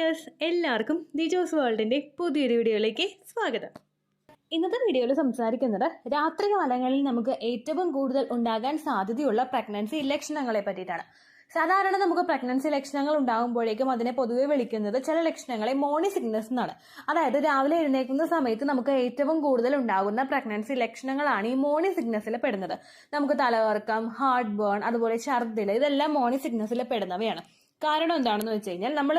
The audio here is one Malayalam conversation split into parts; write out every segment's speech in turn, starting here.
ഡിയേഴ്സ്, എല്ലാവർക്കും ദിജോസ് വേൾഡിൻ്റെ പുതിയൊരു വീഡിയോയിലേക്ക് സ്വാഗതം. ഇന്നത്തെ വീഡിയോയിൽ സംസാരിക്കുന്നത് രാത്രികാലങ്ങളിൽ നമുക്ക് ഏറ്റവും കൂടുതൽ ഉണ്ടാകാൻ സാധ്യതയുള്ള പ്രഗ്നൻസി ലക്ഷണങ്ങളെ പറ്റിയിട്ടാണ്. സാധാരണ നമുക്ക് പ്രഗ്നൻസി ലക്ഷണങ്ങൾ ഉണ്ടാകുമ്പോഴേക്കും അതിനെ പൊതുവെ വിളിക്കുന്നത് ചില ലക്ഷണങ്ങളെ മോർണിംഗ് സിക്നസ് എന്നാണ്. അതായത് രാവിലെ എഴുന്നേൽക്കുന്ന സമയത്ത് നമുക്ക് ഏറ്റവും കൂടുതൽ ഉണ്ടാകുന്ന പ്രഗ്നൻസി ലക്ഷണങ്ങളാണ് ഈ മോർണിംഗ് സിക്നസ്സിൽ പെടുന്നത്. നമുക്ക് തലകറക്കം, ഹാർട്ട് ബേൺ, അതുപോലെ ഛർദിൽ, ഇതെല്ലാം മോർണിംഗ് സിക്നസ്സിൽ പെടുന്നവയാണ്. കാരണം എന്താണെന്ന് വെച്ച് കഴിഞ്ഞാൽ നമ്മൾ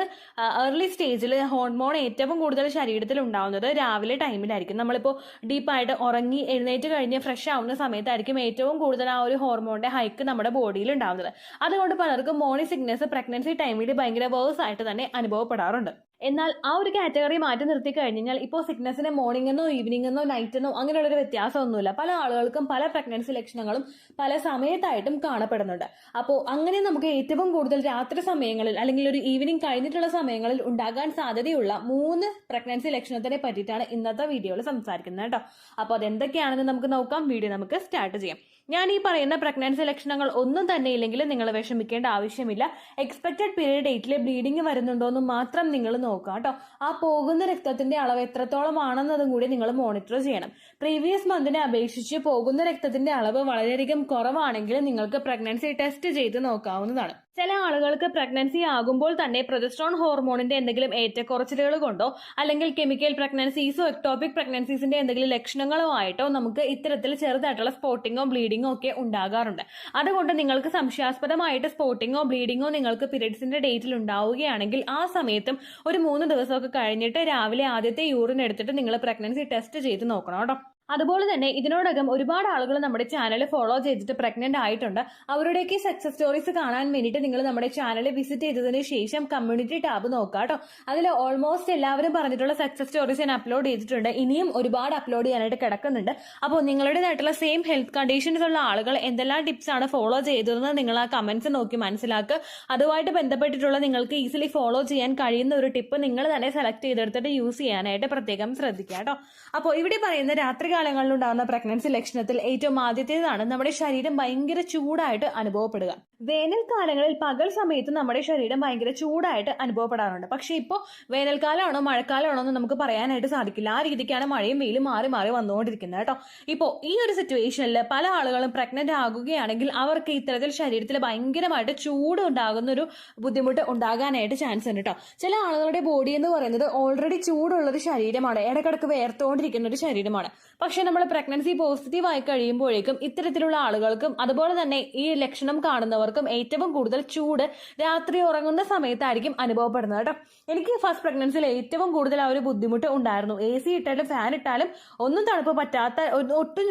ഏർലി സ്റ്റേജിൽ ഹോർമോൺ ഏറ്റവും കൂടുതൽ ശരീരത്തിൽ ഉണ്ടാവുന്നത് രാവിലെ ടൈമിലായിരിക്കും. നമ്മളിപ്പോൾ ഡീപ്പായിട്ട് ഉറങ്ങി എഴുന്നേറ്റ് കഴിഞ്ഞ് ഫ്രഷ് ആവുന്ന സമയത്തായിരിക്കും ഏറ്റവും കൂടുതൽ ആ ഒരു ഹോർമോണിന്റെ ഹൈക്ക് നമ്മുടെ ബോഡിയിൽ ഉണ്ടാവുന്നത്. അതുകൊണ്ട് പലർക്കും മോർണിംഗ് സിക്നസ് പ്രഗ്നൻസി ടൈമിൽ ഭയങ്കര വേഴ്സ് ആയിട്ട് തന്നെ അനുഭവപ്പെടാറുണ്ട്. എന്നാൽ ആ ഒരു കാറ്റഗറി മാറ്റി നിർത്തി കഴിഞ്ഞാൽ ഇപ്പോൾ സിക്നസിന് മോർണിംഗ് എന്നോ ഈവനിംഗ് എന്നോ നൈറ്റ് എന്നോ അങ്ങനെയുള്ളൊരു വ്യത്യാസമൊന്നുമില്ല. പല ആളുകൾക്കും പല പ്രഗ്നൻസി ലക്ഷണങ്ങളും പല സമയത്തായിട്ടും കാണപ്പെടുന്നുണ്ട്. അപ്പോൾ അങ്ങനെ നമുക്ക് ഏറ്റവും കൂടുതൽ രാത്രി സമയങ്ങളിൽ അല്ലെങ്കിൽ ഒരു ഈവനിംഗ് കഴിഞ്ഞിട്ടുള്ള സമയങ്ങളിൽ ഉണ്ടാകാൻ സാധ്യതയുള്ള 3 പ്രഗ്നൻസി ലക്ഷണത്തിനെ പറ്റിയിട്ടാണ് ഇന്നത്തെ വീഡിയോയിൽ സംസാരിക്കുന്നത് കേട്ടോ. അപ്പോൾ അതെന്തൊക്കെയാണെന്ന് നമുക്ക് നോക്കാം. വീഡിയോ നമുക്ക് സ്റ്റാർട്ട് ചെയ്യാം. ഞാൻ ഈ പറയുന്ന പ്രഗ്നൻസി ലക്ഷണങ്ങൾ ഒന്നും തന്നെ ഇല്ലെങ്കിൽ നിങ്ങൾ വിഷമിക്കേണ്ട ആവശ്യമില്ല. എക്സ്പെക്റ്റഡ് പീരിയഡ് ഡേറ്റിൽ ബ്ലീഡിങ് വരുന്നുണ്ടോ എന്ന് മാത്രം നിങ്ങൾ നോക്കുക കേട്ടോ. ആ പോകുന്ന രക്തത്തിന്റെ അളവ് എത്രത്തോളം ആണെന്നതും കൂടി നിങ്ങൾ മോണിറ്റർ ചെയ്യണം. പ്രീവിയസ് മന്തിനെ അപേക്ഷിച്ച് പോകുന്ന രക്തത്തിന്റെ അളവ് വളരെയധികം കുറവാണെങ്കിൽ നിങ്ങൾക്ക് പ്രഗ്നൻസി ടെസ്റ്റ് ചെയ്ത് നോക്കാവുന്നതാണ്. ചില ആളുകൾക്ക് പ്രഗ്നൻസി ആകുമ്പോൾ തന്നെ പ്രൊജസ്ട്രോൺ ഹോർമോണിന്റെ എന്തെങ്കിലും ഏറ്റക്കുറച്ചിലുകൾ കൊണ്ടോ അല്ലെങ്കിൽ കെമിക്കൽ പ്രഗ്നൻസീസോ എക്ടോപിക് പ്രഗ്നൻസീസിന്റെ എന്തെങ്കിലും ലക്ഷണങ്ങളോ ആയിട്ടോ നമുക്ക് ഇത്തരത്തിൽ ചെറുതായിട്ടുള്ള സ്പോട്ടിങ്ങോ ബ്ലീഡിങ്ങോ ഒക്കെ ഉണ്ടാകാറുണ്ട്. അതുകൊണ്ട് നിങ്ങൾക്ക് സംശയാസ്പദമായിട്ട് സ്പോട്ടിങ്ങോ ബ്ലീഡിങ്ങോ നിങ്ങൾക്ക് പീരിയഡ്സിന്റെ ഡേറ്റിൽ ഉണ്ടാവുകയാണെങ്കിൽ ആ സമയത്തും ഒരു 3 ദിവസമൊക്കെ കഴിഞ്ഞിട്ട് രാവിലെ ആദ്യത്തെ യൂറിൻ എടുത്തിട്ട് നിങ്ങൾ പ്രഗ്നൻസി ടെസ്റ്റ് ചെയ്ത് നോക്കണം കേട്ടോ. അതുപോലെ തന്നെ ഇതിനോടകം ഒരുപാട് ആളുകൾ നമ്മുടെ ചാനൽ ഫോളോ ചെയ്തിട്ട് പ്രഗ്നന്റ് ആയിട്ടുണ്ട്. അവരുടെയൊക്കെ സക്സസ് സ്റ്റോറീസ് കാണാൻ വേണ്ടിയിട്ട് നിങ്ങൾ നമ്മുടെ ചാനൽ വിസിറ്റ് ചെയ്തതിന് ശേഷം കമ്മ്യൂണിറ്റി ടാബ് നോക്കുക കേട്ടോ. അതിൽ ഓൾമോസ്റ്റ് എല്ലാവരും പറഞ്ഞിട്ടുള്ള സക്സസ് സ്റ്റോറീസ് ഞാൻ അപ്ലോഡ് ചെയ്തിട്ടുണ്ട്. ഇനിയും ഒരുപാട് അപ്ലോഡ് ചെയ്യാനായിട്ട് കിടക്കുന്നുണ്ട്. അപ്പോൾ നിങ്ങളുടേതായിട്ടുള്ള സെയിം ഹെൽത്ത് കണ്ടീഷൻസ് ഉള്ള ആളുകൾ എന്തെല്ലാം ടിപ്സ് ആണ് ഫോളോ ചെയ്തതെന്ന് നിങ്ങൾ ആ കമന്റ്സ് നോക്കി മനസ്സിലാക്കുക. അതുമായിട്ട് ബന്ധപ്പെട്ടിട്ടുള്ള നിങ്ങൾക്ക് ഈസിലി ഫോളോ ചെയ്യാൻ കഴിയുന്ന ഒരു ടിപ്പ് നിങ്ങൾ തന്നെ സെലക്ട് ചെയ്തെടുത്തിട്ട് യൂസ് ചെയ്യാനായിട്ട് പ്രത്യേകം ശ്രദ്ധിക്കുക കേട്ടോ. അപ്പോൾ ഇവിടെ പറയുന്ന രാത്രികാലങ്ങളിൽ ഉണ്ടാകുന്ന പ്രഗ്നൻസി ലക്ഷണത്തിൽ ഏറ്റവും ആദ്യത്തേതാണ് നമ്മുടെ ശരീരം ഭയങ്കര ചൂടായിട്ട് അനുഭവപ്പെടുക. വേനൽക്കാലങ്ങളിൽ പകൽ സമയത്ത് നമ്മുടെ ശരീരം ഭയങ്കര ചൂടായിട്ട് അനുഭവപ്പെടാറുണ്ട്. പക്ഷെ ഇപ്പോൾ വേനൽക്കാലമാണോ മഴക്കാലമാണോ എന്ന് നമുക്ക് പറയാനായിട്ട് സാധിക്കില്ല. ആ രീതിക്കാണ് മഴയും വെയിലും മാറി മാറി വന്നുകൊണ്ടിരിക്കുന്നത് കേട്ടോ. ഇപ്പോൾ ഈ ഒരു സിറ്റുവേഷനിൽ പല ആളുകളും പ്രഗ്നന്റ് ആകുകയാണെങ്കിൽ അവർക്ക് ഇത്തരത്തിൽ ശരീരത്തിൽ ഭയങ്കരമായിട്ട് ചൂട് ഉണ്ടാകുന്ന ഒരു ബുദ്ധിമുട്ട് ഉണ്ടാകാനായിട്ട് ചാൻസ് ഉണ്ട് കേട്ടോ. ചില ആളുകളുടെ ബോഡി എന്ന് പറയുന്നത് ഓൾറെഡി ചൂടുള്ള ഒരു ശരീരമാണ്, ഇടക്കിടക്ക് വേർത്തുകൊണ്ടിരിക്കുന്ന ഒരു ശരീരമാണ്. പക്ഷെ നമ്മൾ പ്രഗ്നൻസി പോസിറ്റീവ് ആയി കഴിയുമ്പോഴേക്കും ഇത്തരത്തിലുള്ള ആളുകൾക്കും അതുപോലെ തന്നെ ഈ ലക്ഷണം കാണുന്നവർക്കും ഏറ്റവും കൂടുതൽ ചൂട് രാത്രി ഉറങ്ങുന്ന സമയത്തായിരിക്കും അനുഭവപ്പെടുന്നത് കേട്ടോ. എനിക്ക് ഫസ്റ്റ് പ്രഗ്നൻസിയിൽ ഏറ്റവും കൂടുതൽ ആ ഒരു ബുദ്ധിമുട്ട് ഉണ്ടായിരുന്നു. AC ഇട്ടാലും ഫാൻ ഇട്ടാലും ഒന്നും തണുപ്പ് പറ്റാത്ത ഒട്ടും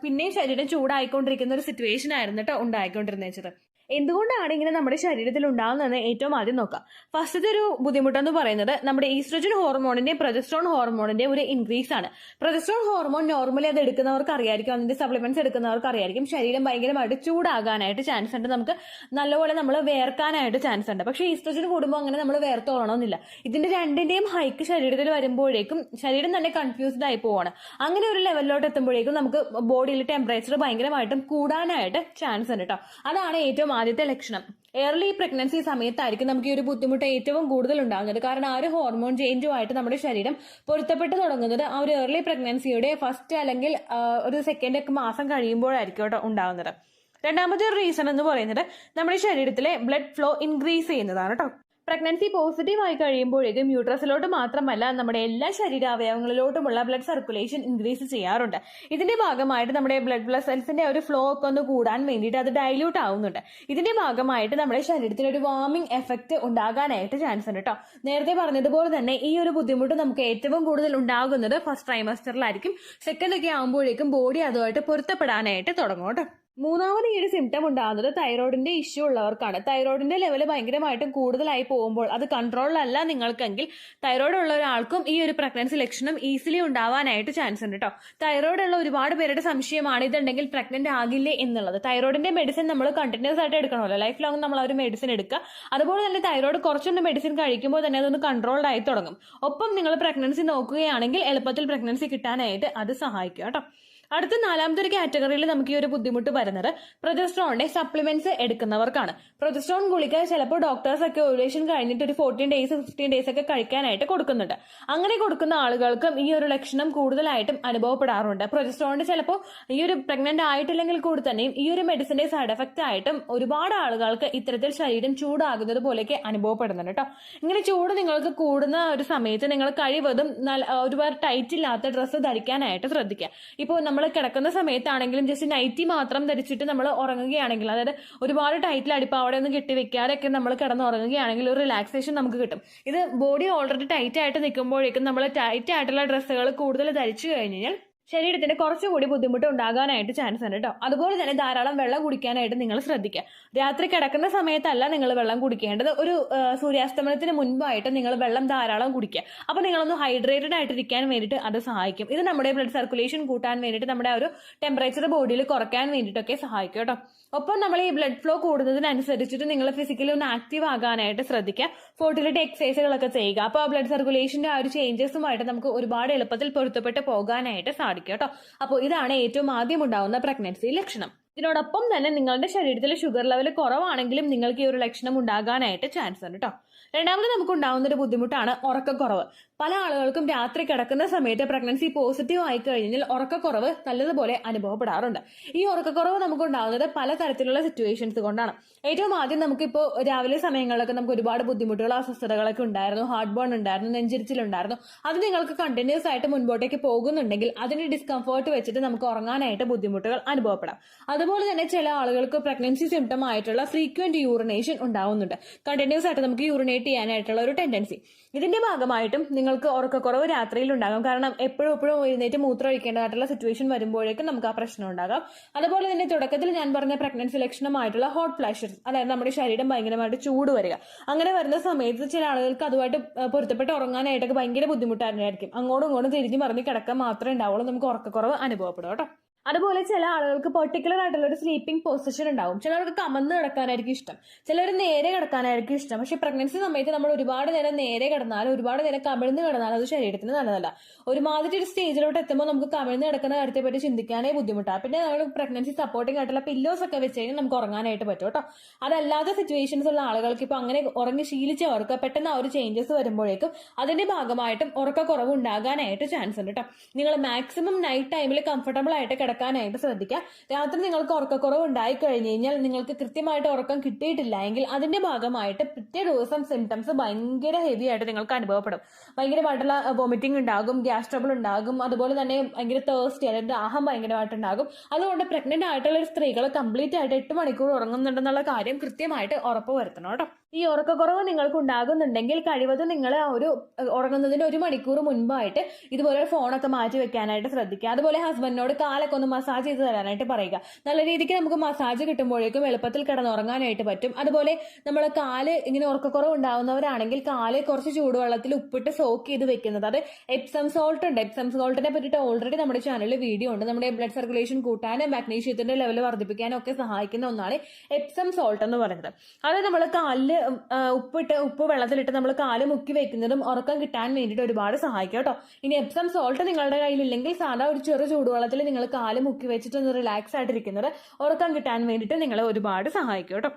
പിന്നെയും ശരീരം ചൂടായിക്കൊണ്ടിരിക്കുന്ന ഒരു സിറ്റുവേഷൻ ആയിരുന്നു കേട്ടോ ഉണ്ടായിക്കൊണ്ടിരുന്നത്. എന്തുകൊണ്ടാണ് ഇങ്ങനെ നമ്മുടെ ശരീരത്തിൽ ഉണ്ടാകുന്നതെന്ന് ഏറ്റവും ആദ്യം നോക്കാം. ഫസ്റ്റത്തെ ഒരു ബുദ്ധിമുട്ടെന്ന് പറയുന്നത് നമ്മുടെ ഈസ്ട്രജൻ ഹോർമോണിന്റെ പ്രൊജസ്ട്രോൺ ഹോർമോണിന്റെ ഒരു ഇൻക്രീസ് ആണ്. പ്രൊജസ്ട്രോൺ ഹോർമോൺ നോർമലി അത് എടുക്കുന്നവർക്ക് അറിയായിരിക്കും, അതിന്റെ സപ്ലിമെന്റ്സ് എടുക്കുന്നവർക്ക് അറിയായിരിക്കും ശരീരം ഭയങ്കരമായിട്ട് ചൂടാകാനായിട്ട് ചാൻസ് ഉണ്ട്. നമുക്ക് നല്ലപോലെ നമ്മൾ വേർക്കാനായിട്ട് ചാൻസ് ഉണ്ട്. പക്ഷേ ഈസ്ട്രജൻ കൂടുമ്പോൾ അങ്ങനെ നമ്മൾ വേർത്തോളണമെന്നില്ല. ഇതിന്റെ രണ്ടിന്റെയും ഹൈക്ക് ശരീരത്തിൽ വരുമ്പോഴേക്കും ശരീരം തന്നെ കൺഫ്യൂസ്ഡ് ആയി പോവാണ്. അങ്ങനെ ഒരു ലെവലിലോട്ട് എത്തുമ്പോഴേക്കും നമുക്ക് ബോഡിയിൽ ടെമ്പറേച്ചർ ഭയങ്കരമായിട്ടും കൂടാനായിട്ട് ചാൻസ് ഉണ്ട് കേട്ടോ. അതാണ് ഏറ്റവും ആദ്യത്തെ ലക്ഷണം. ഏർലി പ്രഗ്നൻസി സമയത്തായിരിക്കും നമുക്ക് ഈ ഒരു ബുദ്ധിമുട്ട് ഏറ്റവും കൂടുതൽ ഉണ്ടാകുന്നത്. കാരണം ആ ഒരു ഹോർമോൺ ചേഞ്ചുമായിട്ട് നമ്മുടെ ശരീരം പൊരുത്തപ്പെട്ട് തുടങ്ങുന്നത് ആ ഒരു ഏർലി പ്രഗ്നൻസിയുടെ ഫസ്റ്റ് അല്ലെങ്കിൽ ഒരു സെക്കൻഡ് ഒക്കെ മാസം കഴിയുമ്പോഴായിരിക്കും കേട്ടോ ഉണ്ടാകുന്നത്. രണ്ടാമത്തെ ഒരു റീസൺ എന്ന് പറയുന്നത് നമ്മുടെ ശരീരത്തിലെ ബ്ലഡ് ഫ്ലോ ഇൻക്രീസ് ചെയ്യുന്നതാണ് കേട്ടോ. പ്രഗ്നൻസി പോസിറ്റീവ് ആയി കഴിയുമ്പോഴേക്കും യൂട്രസിലോട്ട് മാത്രമല്ല നമ്മുടെ എല്ലാ ശരീരാവയവങ്ങളിലോട്ടുമുള്ള ബ്ലഡ് സർക്കുലേഷൻ ഇൻക്രീസ് ചെയ്യാറുണ്ട്. ഇതിന്റെ ഭാഗമായിട്ട് നമ്മുടെ ബ്ലഡ് സെൽസിന്റെ ഒരു ഫ്ലോ ഒക്കെ ഒന്ന് കൂടാൻ വേണ്ടിയിട്ട് അത് ഡൈല്യൂട്ട് ആവുന്നുണ്ട്. ഇതിന്റെ ഭാഗമായിട്ട് നമ്മുടെ ശരീരത്തിന് ഒരു വാർമിംഗ് എഫക്ട് ഉണ്ടാകാനായിട്ട് ചാൻസ് ഉണ്ട് കേട്ടോ. നേരത്തെ പറഞ്ഞതുപോലെ തന്നെ ഈ ഒരു ബുദ്ധിമുട്ട് നമുക്ക് ഏറ്റവും കൂടുതൽ ഉണ്ടാകുന്നത് ഫസ്റ്റ് ട്രൈമസ്റ്ററിലായിരിക്കും. സെക്കൻഡ് ഒക്കെ ആകുമ്പോഴേക്കും ബോഡി അതുമായിട്ട് പൊരുത്തപ്പെടാനായിട്ട് തുടങ്ങും കേട്ടോ. മൂന്നാമത് ഈ ഒരു സിംറ്റം ഉണ്ടാകുന്നത് തൈറോയിഡിന്റെ ഇഷ്യൂ ഉള്ളവർക്കാണ്. തൈറോയിഡിന്റെ ലെവൽ ഭയങ്കരമായിട്ടും കൂടുതലായി പോകുമ്പോൾ അത് കൺട്രോളിലല്ല നിങ്ങൾക്കെങ്കിൽ തൈറോയിഡ് ഉള്ള ഒരാൾക്കും ഈ ഒരു പ്രഗ്നൻസി ലക്ഷണം ഈസിലി ഉണ്ടാവാനായിട്ട് ചാൻസ് ഉണ്ട് കേട്ടോ. തൈറോയിഡ് ഉള്ള ഒരുപാട് പേരുടെ സംശയമാണ് ഇതുണ്ടെങ്കിൽ പ്രഗ്നന്റ് ആകില്ലേ എന്നുള്ളത്. തൈറോയിഡിന്റെ മെഡിസിൻ നമ്മൾ കണ്ടിന്യൂസ് ആയിട്ട് എടുക്കണമല്ലോ, ലൈഫ് ലോങ് നമ്മൾ ആ ഒരു മെഡിസിൻ എടുക്കുക. അതുപോലെ തന്നെ തൈറോയിഡ് കുറച്ചൊന്ന് മെഡിസിൻ കഴിക്കുമ്പോൾ തന്നെ അതൊന്ന് കൺട്രോൾഡ് ആയി തുടങ്ങും. ഒപ്പം നിങ്ങൾ പ്രഗ്നൻസി നോക്കുകയാണെങ്കിൽ എളുപ്പത്തിൽ പ്രഗ്നൻസി കിട്ടാനായിട്ട് അത് സഹായിക്കും കേട്ടോ. അടുത്ത നാലാമത്തെ ഒരു കാറ്റഗറിയിൽ നമുക്ക് ഈ ഒരു ബുദ്ധിമുട്ട് വരുന്നത് പ്രൊജസ്ട്രോണിന്റെ സപ്ലിമെന്റ്സ് എടുക്കുന്നവർക്കാണ്. പ്രൊജസ്ട്രോൺ ഗുളിക ചിലപ്പോൾ ഡോക്ടേഴ്സ് ഒക്കെ ഓവുലേഷൻ കഴിഞ്ഞിട്ട് ഒരു 14 ഡേയ്സ് 15 ഡേയ്സ് ഒക്കെ കഴിക്കാനായിട്ട് കൊടുക്കുന്നുണ്ട്. അങ്ങനെ കൊടുക്കുന്ന ആളുകൾക്കും ഈ ഒരു ലക്ഷണം കൂടുതലായിട്ടും അനുഭവപ്പെടാറുണ്ട്. പ്രൊജസ്ട്രോണിന്റെ ചിലപ്പോൾ ഈ ഒരു പ്രഗ്നന്റ് ആയിട്ടില്ലെങ്കിൽ കൂടി തന്നെയും ഈ ഒരു മെഡിസിന്റെ സൈഡ് എഫക്റ്റ് ആയിട്ടും ഒരുപാട് ആളുകൾക്ക് ഇത്തരത്തിൽ ശരീരം ചൂടാകുന്നത് പോലെയൊക്കെ അനുഭവപ്പെടുന്നുണ്ട് കേട്ടോ. ഇങ്ങനെ ചൂട് നിങ്ങൾക്ക് കൂടുന്ന ഒരു സമയത്ത് നിങ്ങൾ കഴിവതും ഒരുപാട് ടൈറ്റ് ഇല്ലാത്ത ഡ്രസ്സ് ധരിക്കാനായിട്ട് ശ്രദ്ധിക്കുക. ഇപ്പോൾ നമ്മൾ കിടക്കുന്ന സമയത്താണെങ്കിലും ജസ്റ്റ് നൈറ്റി മാത്രം ധരിച്ചിട്ട് നമ്മൾ ഉറങ്ങുകയാണെങ്കിൽ, അതായത് ഒരുപാട് ടൈറ്റിൽ അടിപ്പാവടെ ഒന്നും കെട്ടി വെക്കാതെയൊക്കെ നമ്മൾ കിടന്ന് ഉറങ്ങുകയാണെങ്കിൽ ഒരു റിലാക്സേഷൻ നമുക്ക് കിട്ടും. ഇത് ബോഡി ഓൾറെഡി ടൈറ്റ് ആയിട്ട് നിൽക്കുമ്പോഴേക്കും നമ്മൾ ടൈറ്റ് ആയിട്ടുള്ള ഡ്രസ്സുകൾ കൂടുതൽ ധരിച്ചു കഴിഞ്ഞാൽ ശരീരത്തിന് കുറച്ചുകൂടി ബുദ്ധിമുട്ട് ഉണ്ടാകാനായിട്ട് ചാൻസ് ഉണ്ട് കേട്ടോ. അതുപോലെ തന്നെ ധാരാളം വെള്ളം കുടിക്കാനായിട്ട് നിങ്ങൾ ശ്രദ്ധിക്കുക. രാത്രി കിടക്കുന്ന സമയത്തല്ല നിങ്ങൾ വെള്ളം കുടിക്കേണ്ടത്, ഒരു സൂര്യാസ്തമനത്തിന് മുൻപായിട്ട് നിങ്ങൾ വെള്ളം ധാരാളം കുടിക്കുക. അപ്പൊ നിങ്ങളൊന്ന് ഹൈഡ്രേറ്റഡ് ആയിട്ടിരിക്കാൻ വേണ്ടിയിട്ട് അത് സഹായിക്കും. ഇത് നമ്മുടെ ബ്ലഡ് സർക്കുലേഷൻ കൂട്ടാൻ വേണ്ടിയിട്ട്, നമ്മുടെ ആ ഒരു ടെമ്പറേച്ചർ ബോഡിയിൽ കുറയ്ക്കാൻ വേണ്ടിയിട്ടൊക്കെ സഹായിക്കും കേട്ടോ. ഒപ്പം നമ്മൾ ഈ ബ്ലഡ് ഫ്ലോ കൂടുന്നതിനനുസരിച്ചിട്ട് നിങ്ങൾ ഫിസിക്കലി ഒന്ന് ആക്റ്റീവ് ആകാനായിട്ട് ശ്രദ്ധിക്കുക. ഫോർട്ടിലിറ്റി എക്സസൈസുകളൊക്കെ ചെയ്യുക. അപ്പോൾ ആ ബ്ലഡ് സർക്കുലേഷന്റെ ആ ഒരു ചേഞ്ചസുമായിട്ട് നമുക്ക് ഒരുപാട് എളുപ്പത്തിൽ പൊരുത്തപ്പെട്ട് പോകാനായിട്ട് സാധിക്കും കേട്ടോ. അപ്പോൾ ഇതാണ് ഏറ്റവും ആദ്യം ഉണ്ടാവുന്ന പ്രഗ്നൻസി ലക്ഷണം. ഇതിനോടൊപ്പം തന്നെ നിങ്ങളുടെ ശരീരത്തിൽ ഷുഗർ ലെവൽ കുറവാണെങ്കിലും നിങ്ങൾക്ക് ഈ ഒരു ലക്ഷണം ഉണ്ടാകാനായിട്ട് ചാൻസ് ഉണ്ട് കേട്ടോ. രണ്ടാമത് നമുക്ക് ഉണ്ടാവുന്ന ഒരു ബുദ്ധിമുട്ടാണ് ഉറക്കക്കുറവ്. പല ആളുകൾക്കും രാത്രി കിടക്കുന്ന സമയത്ത് പ്രഗ്നൻസി പോസിറ്റീവ് ആയി കഴിഞ്ഞാൽ ഉറക്കക്കുറവ് നല്ലതുപോലെ അനുഭവപ്പെടാറുണ്ട്. ഈ ഉറക്കക്കുറവ് നമുക്ക് ഉണ്ടാകുന്നത് പലതരത്തിലുള്ള സിറ്റുവേഷൻസ് കൊണ്ടാണ്. ഏറ്റവും ആദ്യം നമുക്കിപ്പോൾ രാവിലെ സമയങ്ങളിലൊക്കെ നമുക്ക് ഒരുപാട് ബുദ്ധിമുട്ടുകൾ, അസ്വസ്ഥതകളൊക്കെ ഉണ്ടായിരുന്നു, ഹാർട്ട് ബേൺ ഉണ്ടായിരുന്നു, നെഞ്ചിരിച്ചിലുണ്ടായിരുന്നു. അത് നിങ്ങൾക്ക് കണ്ടിന്യൂസ് ആയിട്ട് മുൻപോട്ടേക്ക് പോകുന്നുണ്ടെങ്കിൽ അതിന്റെ ഡിസ്കംഫേർട്ട് വെച്ചിട്ട് നമുക്ക് ഉറങ്ങാനായിട്ട് ബുദ്ധിമുട്ടുകൾ അനുഭവപ്പെടാം. അതുപോലെ തന്നെ ചില ആളുകൾക്ക് പ്രഗ്നൻസി സിംറ്റം ആയിട്ടുള്ള ഫ്രീക്വന്റ് യൂറിനേഷൻ ഉണ്ടാവുന്നുണ്ട്. കണ്ടിന്യൂസ് ആയിട്ട് നമുക്ക് യൂറിനേറ്റ് ചെയ്യാനായിട്ടുള്ള ഒരു ടെൻഡൻസി. ഇതിന്റെ ഭാഗമായിട്ടും നിങ്ങൾക്ക് ഉറക്കക്കുറവ് രാത്രിയിൽ ഉണ്ടാകും. കാരണം എപ്പോഴും എഴുന്നേറ്റ് മൂത്രം ഒഴിക്കേണ്ടതായിട്ടുള്ള സിറ്റുവേഷൻ വരുമ്പോഴേക്കും നമുക്ക് ആ പ്രശ്നം ഉണ്ടാകാം. അതുപോലെ തന്നെ തുടക്കത്തിൽ ഞാൻ പറഞ്ഞ പ്രഗ്നൻസി ലക്ഷണമായിട്ടുള്ള ഹോട്ട് ഫ്ലാഷസ്, അതായത് നമ്മുടെ ശരീരം ഭയങ്കരമായിട്ട് ചൂട് വരിക. അങ്ങനെ വരുന്ന സമയത്ത് ചില ആളുകൾക്ക് അതുമായിട്ട് പൊരുത്തപ്പെട്ട് ഉറങ്ങാനായിട്ടൊക്കെ ഭയങ്കര ബുദ്ധിമുട്ടായിരിക്കും. അങ്ങോട്ടും ഇങ്ങോട്ടും തിരിഞ്ഞു മറിഞ്ഞ് കിടക്കാൻ മാത്രമേ ഉണ്ടാവുള്ളൂ, നമുക്ക് ഉറക്കക്കുറവ് അനുഭവപ്പെടും കേട്ടോ. അതുപോലെ ചില ആളുകൾക്ക് പെർട്ടിക്കുലർ ആയിട്ടുള്ള ഒരു സ്ലീപ്പിംഗ് പൊസിഷൻ ഉണ്ടാവും. ചിലർക്ക് കമന്ന് കിടക്കാനായിരിക്കും ഇഷ്ടം, ചിലർ നേരെ കിടക്കാനായിരിക്കും ഇഷ്ടം. പക്ഷെ പ്രഗ്നൻസി സമയത്ത് നമ്മൾ ഒരുപാട് നേരം നേരെ കിടന്നാലും ഒരുപാട് നേരം കമിഴ്ന്ന് കിടന്നാലും അത് ശരീരത്തിന് നല്ലതല്ല. ഒരുമാതിരി ഒരു സ്റ്റേജിലോട്ട് എത്തുമ്പോൾ നമുക്ക് കമിഴ്ന്ന് കിടക്കുന്ന കാര്യത്തെ പറ്റി ചിന്തിക്കാനേ ബുദ്ധിമുട്ടാണ്. പിന്നെ നമ്മൾ പ്രഗ്നൻസി സപ്പോർട്ടിംഗ് ആയിട്ടുള്ള പില്ലോസ് ഒക്കെ വെച്ച് കഴിഞ്ഞാൽ നമുക്ക് ഉറങ്ങാനായിട്ട് പറ്റും കേട്ടോ. അതല്ലാത്ത സിറ്റുവേഷൻസ് ഉള്ള ആളുകൾക്ക് ഇപ്പൊ അങ്ങനെ ഉറങ്ങി ശീലിച്ചവർക്ക് പെട്ടെന്ന് ആ ഒരു ചേഞ്ചസ് വരുമ്പോഴേക്കും അതിന്റെ ഭാഗമായിട്ടും ഉറക്കക്കുറവ് ഉണ്ടാകാനായിട്ട് ചാൻസ് ഉണ്ട് കേട്ടോ. നിങ്ങൾ മാക്സിമം നൈറ്റ് ടൈമിൽ കംഫർട്ടബിൾ ആയിട്ട് കിടക്കാനായിട്ട് ശ്രദ്ധിക്കുക. രാത്രി നിങ്ങൾക്ക് ഉറക്കക്കുറവ് ഉണ്ടായി കഴിഞ്ഞു കഴിഞ്ഞാൽ നിങ്ങൾക്ക് കൃത്യമായിട്ട് ഉറക്കം കിട്ടിയിട്ടില്ല എങ്കിൽ അതിന്റെ ഭാഗമായിട്ട് പിറ്റേ ദിവസം സിംറ്റംസ് ഭയങ്കര ഹെവി ആയിട്ട് നിങ്ങൾക്ക് അനുഭവപ്പെടും. ഭയങ്കരമായിട്ടുള്ള വോമിറ്റിംഗ് ഉണ്ടാകും, ഗ്യാസ് ട്രബിൾ ഉണ്ടാകും, അതുപോലെ തന്നെ ഭയങ്കര തേഴ്സ്റ്റി, അതായത് ദാഹം ഭയങ്കരമായിട്ടുണ്ടാകും. അതുകൊണ്ട് പ്രഗ്നന്റ് ആയിട്ടുള്ള സ്ത്രീകൾ കംപ്ലീറ്റ് ആയിട്ട് 8 മണിക്കൂർ ഉറങ്ങുന്നുണ്ടെന്നുള്ള കാര്യം കൃത്യമായിട്ട് ഉറപ്പ് വരുത്തണം കേട്ടോ. ഈ ഉറക്കക്കുറവ് നിങ്ങൾക്ക് ഉണ്ടാകുന്നുണ്ടെങ്കിൽ കഴിവതും നിങ്ങൾ ആ ഒരു ഉറങ്ങുന്നതിന് 1 മണിക്കൂർ മുൻപായിട്ട് ഇതുപോലെ ഫോണൊക്കെ മാറ്റി വെക്കാനായിട്ട് ശ്രദ്ധിക്കുക. അതുപോലെ ഹസ്ബൻഡിനോട് കാലൊക്കെ ഒന്ന് മസാജ് ചെയ്ത് തരാനായിട്ട് പറയുക. നല്ല രീതിക്ക് നമുക്ക് മസാജ് കിട്ടുമ്പോഴേക്കും എളുപ്പത്തിൽ കിടന്നുറങ്ങാനായിട്ട് പറ്റും. അതുപോലെ നമ്മൾ കാല് ഇങ്ങനെ ഉറക്കക്കുറവ് ഉണ്ടാവുന്നവരാണെങ്കിൽ കാല് കുറച്ച് ചൂടുവെള്ളത്തിൽ ഉപ്പിട്ട് സോക്ക് ചെയ്ത് വെക്കുന്നത്, അത് എപ്സം സോൾട്ട് ഉണ്ട്. എപ്സം സോൾട്ടിനെ പറ്റിയിട്ട് ഓൾറെഡി നമ്മുടെ ചാനലിൽ വീഡിയോ ഉണ്ട്. നമ്മുടെ ബ്ലഡ് സർക്കുലേഷൻ കൂട്ടാനും മാഗ്നീഷ്യത്തിന്റെ ലെവൽ വർദ്ധിപ്പിക്കാനും ഒക്കെ സഹായിക്കുന്ന ഒന്നാണ് എപ്സം സോൾട്ട് എന്ന് പറയുന്നത്. അത് നമ്മൾ കാലില് ഉപ്പ് വെള്ളത്തിലിട്ട് നമ്മൾ കാല് മുക്കി വെക്കുന്നതും ഉറക്കം കിട്ടാൻ വേണ്ടിയിട്ട് ഒരുപാട് സഹായിക്കും കേട്ടോ. ഇനി എപ്സം സോൾട്ട് നിങ്ങളുടെ കയ്യിലില്ലെങ്കിൽ സാധാ ഒരു ചെറു ചൂടുവെള്ളത്തിൽ നിങ്ങൾ കാല് മുക്കി വെച്ചിട്ട് ഒന്ന് റിലാക്സ് ആയിട്ടിരിക്കുന്നത് ഉറക്കം കിട്ടാൻ വേണ്ടിയിട്ട് നിങ്ങളെ ഒരുപാട് സഹായിക്കും കേട്ടോ.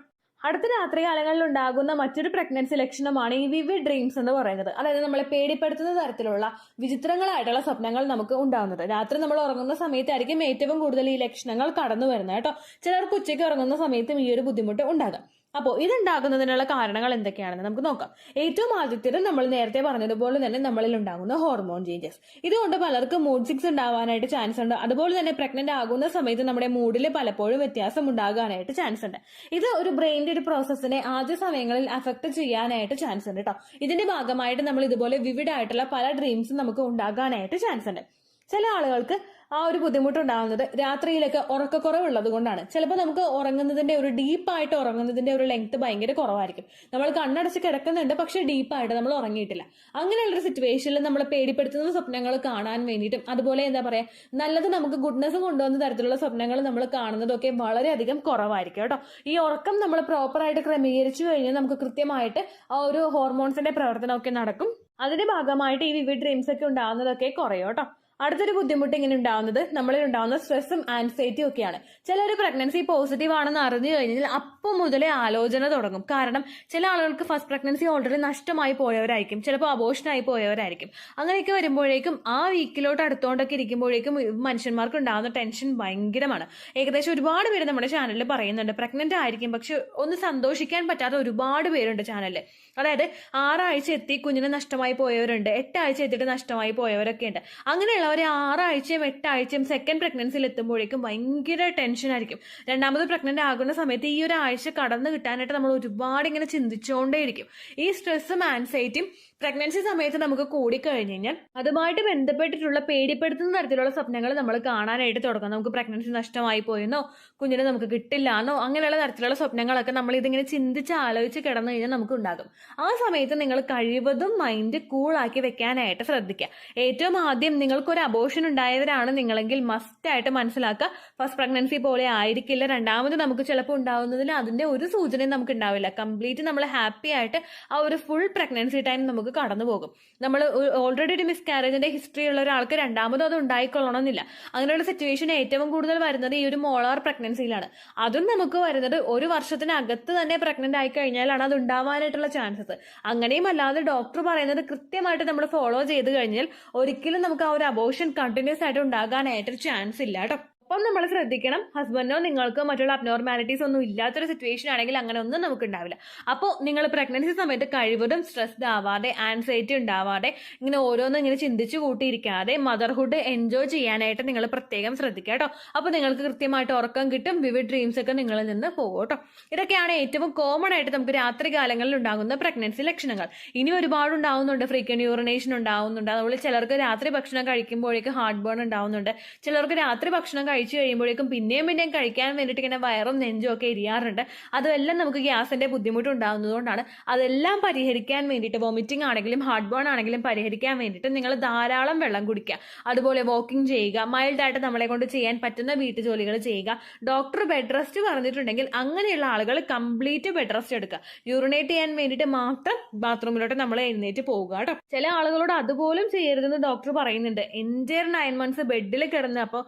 അടുത്ത രാത്രി കാലങ്ങളിൽ ഉണ്ടാകുന്ന മറ്റൊരു പ്രഗ്നൻസി ലക്ഷണമാണ് ഈ വിവിഡ് ഡ്രീംസ് എന്ന് പറയുന്നത്. അതായത് നമ്മളെ പേടിപ്പെടുത്തുന്ന തരത്തിലുള്ള വിചിത്രങ്ങളായിട്ടുള്ള സ്വപ്നങ്ങൾ നമുക്ക് ഉണ്ടാകുന്നത്. രാത്രി നമ്മൾ ഉറങ്ങുന്ന സമയത്തായിരിക്കും ഏറ്റവും കൂടുതൽ ഈ ലക്ഷണങ്ങൾ കടന്നു വരുന്നത് കേട്ടോ. ചിലർക്ക് ഉച്ചയ്ക്ക് ഉറങ്ങുന്ന സമയത്തും ഈ ഒരു ബുദ്ധിമുട്ട് ഉണ്ടാകാം. അപ്പോൾ ഇതുണ്ടാകുന്നതിനുള്ള കാരണങ്ങൾ എന്തൊക്കെയാണെന്ന് നമുക്ക് നോക്കാം. ഏറ്റവും ആദ്യത്തേത് നമ്മൾ നേരത്തെ പറഞ്ഞതുപോലെ തന്നെ നമ്മളിൽ ഉണ്ടാകുന്ന ഹോർമോൺ ചേഞ്ചസ്. ഇതുകൊണ്ട് പലർക്കും മൂഡ് സിക്സ് ഉണ്ടാവാനായിട്ട് ചാൻസ് ഉണ്ട്. അതുപോലെ തന്നെ പ്രഗ്നന്റ് ആകുന്ന സമയത്ത് നമ്മുടെ മൂഡിൽ പലപ്പോഴും വ്യത്യാസം ഉണ്ടാകാനായിട്ട് ചാൻസ് ഉണ്ട്. ഇത് ഒരു ബ്രെയിനിന്റെ ഒരു പ്രോസസ്സിനെ ആദ്യ സമയങ്ങളിൽ അഫക്ട് ചെയ്യാനായിട്ട് ചാൻസ് ഉണ്ട് കേട്ടോ. ഇതിന്റെ ഭാഗമായിട്ട് നമ്മൾ ഇതുപോലെ വിവിഡ് ആയിട്ടുള്ള പല ഡ്രീംസും നമുക്ക് ഉണ്ടാകാനായിട്ട് ചാൻസ് ഉണ്ട്. ചില ആളുകൾക്ക് ആ ഒരു ബുദ്ധിമുട്ടുണ്ടാകുന്നത് രാത്രിയിലൊക്കെ ഉറക്കക്കുറവുള്ളത് കൊണ്ടാണ്. ചിലപ്പോൾ നമുക്ക് ഉറങ്ങുന്നതിന്റെ ഒരു ഡീപ്പായിട്ട് ഉറങ്ങുന്നതിന്റെ ഒരു ലെങ്ത് ഭയങ്കര കുറവായിരിക്കും. നമ്മൾ കണ്ണടച്ച് കിടക്കുന്നുണ്ട്, പക്ഷെ ഡീപ്പായിട്ട് നമ്മൾ ഉറങ്ങിയിട്ടില്ല. അങ്ങനെയുള്ളൊരു സിറ്റുവേഷനിൽ നമ്മൾ പേടിപ്പെടുത്തുന്ന സ്വപ്നങ്ങൾ കാണാൻ വേണ്ടിയിട്ടും അതുപോലെ എന്താ പറയാ നല്ലത് നമുക്ക് ഗുഡ്നെസ് കൊണ്ടുവന്ന തരത്തിലുള്ള സ്വപ്നങ്ങൾ നമ്മൾ കാണുന്നതൊക്കെ വളരെയധികം കുറവായിരിക്കും കേട്ടോ. ഈ ഉറക്കം നമ്മൾ പ്രോപ്പറായിട്ട് ക്രമീകരിച്ചു കഴിഞ്ഞാൽ നമുക്ക് കൃത്യമായിട്ട് ആ ഒരു ഹോർമോൺസിന്റെ പ്രവർത്തനമൊക്കെ നടക്കും. അതിന്റെ ഭാഗമായിട്ട് ഈ വിവിഡ് ഡ്രീംസ് ഒക്കെ ഉണ്ടാകുന്നതൊക്കെ കുറയും കേട്ടോ. അടുത്തൊരു ബുദ്ധിമുട്ട് ഇങ്ങനെ ഉണ്ടാവുന്നത് നമ്മളിൽ ഉണ്ടാവുന്ന സ്ട്രെസ്സും ആൻസൈറ്റിയും ഒക്കെയാണ്. ചിലർ പ്രഗ്നൻസി പോസിറ്റീവ് ആണെന്ന് അറിഞ്ഞു കഴിഞ്ഞാൽ അപ്പം മുതലേ ആലോചന തുടങ്ങും. കാരണം ചില ആളുകൾക്ക് ഫസ്റ്റ് പ്രഗ്നൻസി ഓൾറെഡി നഷ്ടമായി പോയവരായിരിക്കും, ചിലപ്പോൾ അബോഷനായി പോയവരായിരിക്കും. അങ്ങനെയൊക്കെ വരുമ്പോഴേക്കും ആ വീക്കിലോട്ട് അടുത്തോണ്ടൊക്കെ ഇരിക്കുമ്പോഴേക്കും മനുഷ്യന്മാർക്ക് ഉണ്ടാകുന്ന ടെൻഷൻ ഭയങ്കരമാണ്. ഏകദേശം ഒരുപാട് പേര് നമ്മുടെ ചാനലിൽ പറയുന്നുണ്ട് പ്രഗ്നന്റ് ആയിരിക്കും പക്ഷെ ഒന്ന് സന്തോഷിക്കാൻ പറ്റാത്ത ഒരുപാട് പേരുണ്ട് ചാനലിൽ. അതായത് 6 ആഴ്ച എത്തി കുഞ്ഞിന് നഷ്ടമായി പോയവരുണ്ട്, 8 ആഴ്ച എത്തിയിട്ട് നഷ്ടമായി പോയവരൊക്കെ ഉണ്ട്. അങ്ങനെയുള്ളവർ 6 ആഴ്ചയും 8 ആഴ്ചയും സെക്കൻഡ് പ്രഗ്നൻസിയിൽ എത്തുമ്പോഴേക്കും ഭയങ്കര ടെൻഷൻ ആയിരിക്കും. രണ്ടാമത് പ്രഗ്നന്റ് ആകുന്ന സമയത്ത് ഈ ഒരു ആഴ്ച കടന്നു കിട്ടാനായിട്ട് നമ്മൾ ഒരുപാട് ഇങ്ങനെ ചിന്തിച്ചുകൊണ്ടേയിരിക്കും. ഈ സ്ട്രെസ്സും ആൻസൈറ്റിയും പ്രഗ്നൻസി സമയത്ത് നമുക്ക് കൂടിക്കഴിഞ്ഞു കഴിഞ്ഞാൽ അതുമായിട്ട് ബന്ധപ്പെട്ടിട്ടുള്ള പേടിപ്പെടുത്തുന്ന തരത്തിലുള്ള സ്വപ്നങ്ങൾ നമ്മൾ കാണാനായിട്ട് തുടങ്ങും. നമുക്ക് പ്രഗ്നൻസി നഷ്ടമായി പോയെന്നോ, കുഞ്ഞിനെ നമുക്ക് കിട്ടില്ല എന്നോ, അങ്ങനെയുള്ള തരത്തിലുള്ള സ്വപ്നങ്ങളൊക്കെ നമ്മൾ ഇതിങ്ങനെ ചിന്തിച്ച് ആലോചിച്ച് കിടന്നു കഴിഞ്ഞാൽ നമുക്ക് ഉണ്ടാകും. ആ സമയത്ത് നിങ്ങൾ കഴിവതും മൈൻഡ് കൂളാക്കി വെക്കാനായിട്ട് ശ്രദ്ധിക്കുക. ഏറ്റവും ആദ്യം നിങ്ങൾക്കൊരു അബോഷൻ ഉണ്ടായവരാണ് നിങ്ങളെങ്കിൽ മസ്റ്റായിട്ട് മനസ്സിലാക്കുക ഫസ്റ്റ് പ്രഗ്നൻസി പോലെ ആയിരിക്കില്ല രണ്ടാമത് നമുക്ക് ചിലപ്പോൾ ഉണ്ടാവുന്നതിൽ അതിന്റെ ഒരു സൂചനയും നമുക്ക് ഉണ്ടാവില്ല. കംപ്ലീറ്റ് നമ്മൾ ഹാപ്പി ആയിട്ട് ആ ഒരു ഫുൾ പ്രഗ്നൻസി ടൈം നമുക്ക് കടന്നു പോകും. നമ്മൾ ഓൾറെഡി ഒരു മിസ്കാരേജിന്റെ ഹിസ്റ്ററി ഉള്ള ഒരാൾക്ക് രണ്ടാമതും അത് ഉണ്ടായിക്കൊള്ളണമെന്നില്ല. അങ്ങനെയുള്ള സിറ്റുവേഷൻ ഏറ്റവും കൂടുതൽ വരുന്നത് ഈ ഒരു മോളാർ പ്രഗ്നൻസിയിലാണ്. അതും നമുക്ക് വരുന്നത് 1 വർഷത്തിനകത്ത് തന്നെ പ്രഗ്നന്റ് ആയി കഴിഞ്ഞാലാണ് അത് ഉണ്ടാവാനായിട്ടുള്ള ചാൻസസ്. അങ്ങനെയും അല്ലാതെ ഡോക്ടർ പറയുന്നത് കൃത്യമായിട്ട് നമ്മൾ ഫോളോ ചെയ്ത് കഴിഞ്ഞാൽ ഒരിക്കലും നമുക്ക് ആ ഒരു അബോഷൻ കണ്ടിന്യൂസ് ആയിട്ട് ഉണ്ടാകാനായിട്ടൊരു ചാൻസ് ഇല്ല കേട്ടോ. അപ്പം നമ്മൾ ശ്രദ്ധിക്കണം, ഹസ്ബൻഡോ നിങ്ങൾക്ക് മറ്റുള്ള അബ്നോർമാലിറ്റീസ് ഒന്നും ഇല്ലാത്തൊരു സിറ്റുവേഷൻ ആണെങ്കിൽ അങ്ങനെ ഒന്നും നമുക്ക് ഉണ്ടാവില്ല. അപ്പോൾ നിങ്ങൾ പ്രഗ്നൻസി സമയത്ത് കഴിവതും സ്ട്രെസ്ഡ് ആവാതെ ആൻസൈറ്റി ഉണ്ടാവാതെ ഇങ്ങനെ ഓരോന്നും ഇങ്ങനെ ചിന്തിച്ചു കൂട്ടിയിരിക്കാതെ മദർഹുഡ് എൻജോയ് ചെയ്യാനായിട്ട് നിങ്ങൾ പ്രത്യേകം ശ്രദ്ധിക്കുക കേട്ടോ. അപ്പോൾ നിങ്ങൾക്ക് കൃത്യമായിട്ട് ഉറക്കം കിട്ടും, വിവിഡ് ഡ്രീംസ് ഒക്കെ നിങ്ങളിൽ നിന്ന് പോകും കേട്ടോ. ഇതൊക്കെയാണ് ഏറ്റവും കോമൺ ആയിട്ട് നമുക്ക് രാത്രി കാലങ്ങളിൽ ഉണ്ടാകുന്ന പ്രഗ്നൻസി ലക്ഷണങ്ങൾ. ഇനി ഒരുപാട് ഉണ്ടാവുന്നുണ്ട്. ഫ്രീക്വന്റ് യൂറിനേഷൻ ഉണ്ടാവുന്നുണ്ട്. അതുപോലെ ചിലർക്ക് രാത്രി ഭക്ഷണം കഴിക്കുമ്പോഴേക്ക് ഹാർട്ട് ബേൺ ഉണ്ടാവുന്നുണ്ട്. ചിലർക്ക് രാത്രി ഭക്ഷണം കഴിച്ചു കഴിയുമ്പോഴേക്കും പിന്നെയും കഴിക്കാൻ വേണ്ടിയിട്ട് ഇങ്ങനെ വയറും നെഞ്ചും ഒക്കെ എരിയാറുണ്ട്. അതെല്ലാം നമുക്ക് ഗ്യാസിന്റെ ബുദ്ധിമുട്ട് ഉണ്ടാകുന്നതുകൊണ്ടാണ്. അതെല്ലാം പരിഹരിക്കാൻ വേണ്ടിയിട്ട് വോമിറ്റിംഗ് ആണെങ്കിലും ഹാർട്ട് ബേൺ ആണെങ്കിലും പരിഹരിക്കാൻ വേണ്ടിയിട്ട് നിങ്ങൾ ധാരാളം വെള്ളം കുടിക്കുക, അതുപോലെ വാക്കിംഗ് ചെയ്യുക, മൈൽഡായിട്ട് നമ്മളെ കൊണ്ട് ചെയ്യാൻ പറ്റുന്ന വീട്ടുജോലികൾ ചെയ്യുക. ഡോക്ടർ ബെഡ് റെസ്റ്റ് പറഞ്ഞിട്ടുണ്ടെങ്കിൽ അങ്ങനെയുള്ള ആളുകൾ കംപ്ലീറ്റ് ബെഡ് റെസ്റ്റ് എടുക്കുക. യൂറിനേറ്റ് ചെയ്യാൻ വേണ്ടിയിട്ട് മാത്രം ബാത്റൂമിലോട്ട് നമ്മൾ എഴുന്നേറ്റ് പോവുക കേട്ടോ. ചില ആളുകളോട് അതുപോലും ചെയ്യരുതെന്ന് ഡോക്ടർ പറയുന്നുണ്ട്. എൻറ്റയർ 9 months ബെഡിൽ കിടന്ന് അപ്പോൾ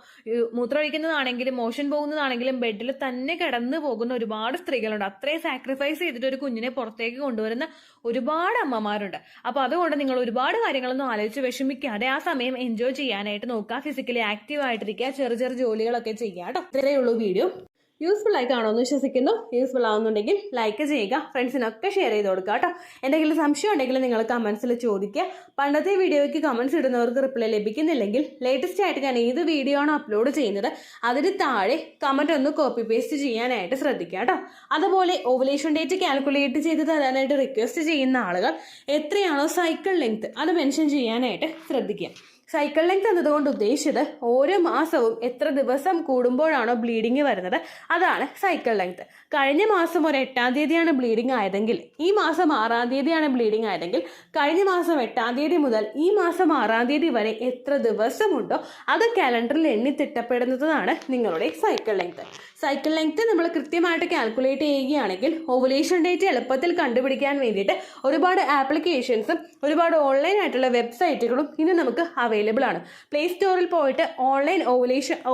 മൂത്രമൊഴിക്കുന്നതാണെങ്കിലും മോഷൻ പോകുന്നതാണെങ്കിലും ബെഡിൽ തന്നെ കിടന്നു പോകുന്ന ഒരുപാട് സ്ത്രീകളുണ്ട്. അത്രയും സാക്രിഫൈസ് ചെയ്തിട്ട് ഒരു കുഞ്ഞിനെ പുറത്തേക്ക് കൊണ്ടുവരുന്ന ഒരുപാട് അമ്മമാരുണ്ട്. അപ്പൊ അതുകൊണ്ട് നിങ്ങൾ ഒരുപാട് കാര്യങ്ങളൊന്നും ആലോചിച്ച് വിഷമിക്കാതെ ആ സമയം എൻജോയ് ചെയ്യാനായിട്ട് നോക്കുക. ഫിസിക്കലി ആക്റ്റീവ് ആയിട്ടിരിക്കുക, ചെറിയ ചെറിയ ജോലികളൊക്കെ ചെയ്യുക കേട്ടോ. ഇത്രയേ ഉള്ളൂ വീഡിയോ. യൂസ്ഫുൾ ആയി കാണുമെന്ന് വിശ്വസിക്കുന്നു. യൂസ്ഫുൾ ആവുന്നുണ്ടെങ്കിൽ ലൈക്ക് ചെയ്യുക, ഫ്രണ്ട്സിനൊക്കെ ഷെയർ ചെയ്ത് കൊടുക്കുക കേട്ടോ. എന്തെങ്കിലും സംശയം ഉണ്ടെങ്കിൽ നിങ്ങൾ കമന്റ്സിൽ ചോദിക്കുക. പണ്ടത്തെ വീഡിയോയ്ക്ക് കമന്റ്സ് ഇടുന്നവർക്ക് റിപ്ലൈ ലഭിക്കുന്നില്ലെങ്കിൽ ലേറ്റസ്റ്റ് ആയിട്ട് ഞാൻ ഏത് വീഡിയോ ആണ് അപ്ലോഡ് ചെയ്യുന്നത് അതിന് താഴെ കമന്റ് ഒന്ന് കോപ്പി പേസ്റ്റ് ചെയ്യാനായിട്ട് ശ്രദ്ധിക്കുക കേട്ടോ. അതുപോലെ ഓവുലേഷൻ ഡേറ്റ് കാൽക്കുലേറ്റ് ചെയ്ത് തരാനായിട്ട് റിക്വസ്റ്റ് ചെയ്യുന്ന ആളുകൾ എത്രയാണോ സൈക്കിൾ ലെങ്ത് അത് മെൻഷൻ ചെയ്യാനായിട്ട് ശ്രദ്ധിക്കുക. സൈക്കിൾ ലെങ്ത് എന്നതുകൊണ്ട് ഉദ്ദേശിച്ചത് ഓരോ മാസവും എത്ര ദിവസം കൂടുമ്പോഴാണോ ബ്ലീഡിങ് വരുന്നത് അതാണ് സൈക്കിൾ ലെങ്ത്. കഴിഞ്ഞ മാസം ഒരു 8-ാം തീയതിയാണ് ബ്ലീഡിങ് ആയതെങ്കിൽ ഈ മാസം 6-ാം തീയതിയാണ് ബ്ലീഡിങ് ആയതെങ്കിൽ കഴിഞ്ഞ മാസം 8-ാം തീയതി മുതൽ ഈ മാസം 6-ാം തീയതി വരെ എത്ര ദിവസമുണ്ടോ അത് കാലണ്ടറിൽ എണ്ണി തിട്ടപ്പെടുന്നതാണ് നിങ്ങളുടെ സൈക്കിൾ ലെങ്ത്. സൈക്കിൾ ലെങ്ത് നമ്മൾ കൃത്യമായിട്ട് കാൽക്കുലേറ്റ് ചെയ്യുകയാണെങ്കിൽ ഓവുലേഷൻ ഡേറ്റ് എളുപ്പത്തിൽ കണ്ടുപിടിക്കാൻ വേണ്ടിയിട്ട് ഒരുപാട് ആപ്ലിക്കേഷൻസും ഒരുപാട് ഓൺലൈൻ ആയിട്ടുള്ള വെബ്സൈറ്റുകളും ഇന്ന് നമുക്ക് അവൈലബിൾ ആണ്. പ്ലേ സ്റ്റോറിൽ പോയിട്ട് ഓൺലൈൻ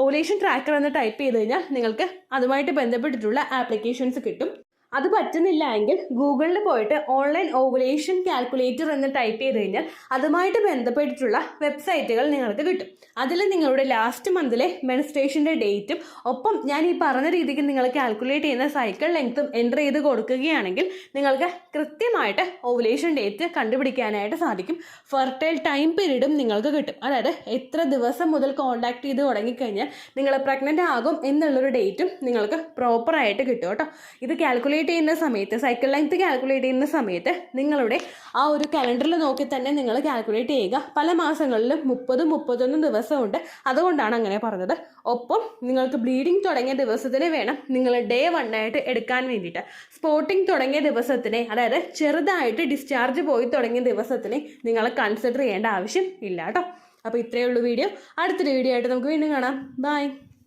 ഓവുലേഷൻ ട്രാക്കർ എന്ന് ടൈപ്പ് ചെയ്ത് കഴിഞ്ഞാൽ നിങ്ങൾക്ക് അതുമായിട്ട് ബന്ധപ്പെട്ടിട്ടുള്ള ആപ്ലിക്കേഷൻസ് കിട്ടും. അത് പറ്റുന്നില്ല എങ്കിൽ ഗൂഗിളിൽ പോയിട്ട് ഓൺലൈൻ ഓവുലേഷൻ കാൽക്കുലേറ്റർ എന്ന് ടൈപ്പ് ചെയ്ത് കഴിഞ്ഞാൽ അതുമായിട്ട് ബന്ധപ്പെട്ടിട്ടുള്ള വെബ്സൈറ്റുകൾ നിങ്ങൾക്ക് കിട്ടും. അതിൽ നിങ്ങളുടെ ലാസ്റ്റ് മന്തിലെ മെൻസ്ട്രേഷൻ്റെ ഡേറ്റും ഒപ്പം ഞാൻ ഈ പറഞ്ഞ രീതിക്ക് നിങ്ങൾ കാൽക്കുലേറ്റ് ചെയ്യുന്ന സൈക്കിൾ ലെങ്ത്തും എൻ്റർ ചെയ്ത് കൊടുക്കുകയാണെങ്കിൽ നിങ്ങൾക്ക് കൃത്യമായിട്ട് ഓവുലേഷൻ ഡേറ്റ് കണ്ടുപിടിക്കാനായിട്ട് സാധിക്കും. ഫെർട്ടൈൽ ടൈം പീരീഡും നിങ്ങൾക്ക് കിട്ടും. അതായത് എത്ര ദിവസം മുതൽ കോൺടാക്ട് ചെയ്ത് തുടങ്ങിക്കഴിഞ്ഞാൽ നിങ്ങൾ പ്രഗ്നൻ്റ് ആകും എന്നുള്ളൊരു ഡേറ്റും നിങ്ങൾക്ക് പ്രോപ്പറായിട്ട് കിട്ടും കേട്ടോ. ഇത് കാൽക്കുലേറ്റ് ചെയ്യുന്ന സമയത്ത് സൈക്കിൾ ലെങ്ത് കാൽക്കുലേറ്റ് ചെയ്യുന്ന സമയത്ത് നിങ്ങളുടെ ആ ഒരു കലണ്ടറിൽ നോക്കി തന്നെ നിങ്ങൾ കാൽക്കുലേറ്റ് ചെയ്യുക. പല മാസങ്ങളിലും 30-31 ദിവസമുണ്ട്, അതുകൊണ്ടാണ് അങ്ങനെ പറഞ്ഞത്. ഒപ്പം നിങ്ങൾക്ക് ബ്ലീഡിങ് തുടങ്ങിയ ദിവസത്തിന് വേണം നിങ്ങൾ ഡേ 1 ആയിട്ട് എടുക്കാൻ വേണ്ടിയിട്ട്. സ്പോട്ടിങ് തുടങ്ങിയ ദിവസത്തിനെ, അതായത് ചെറുതായിട്ട് ഡിസ്ചാർജ് പോയി തുടങ്ങിയ ദിവസത്തിനെ നിങ്ങൾ കൺസിഡർ ചെയ്യേണ്ട ആവശ്യം ഇല്ല കേട്ടോ. അപ്പോൾ ഇത്രയേ ഉള്ളൂ വീഡിയോ. അടുത്തൊരു വീഡിയോ ആയിട്ട് നമുക്ക് വീണ്ടും കാണാം. ബൈ.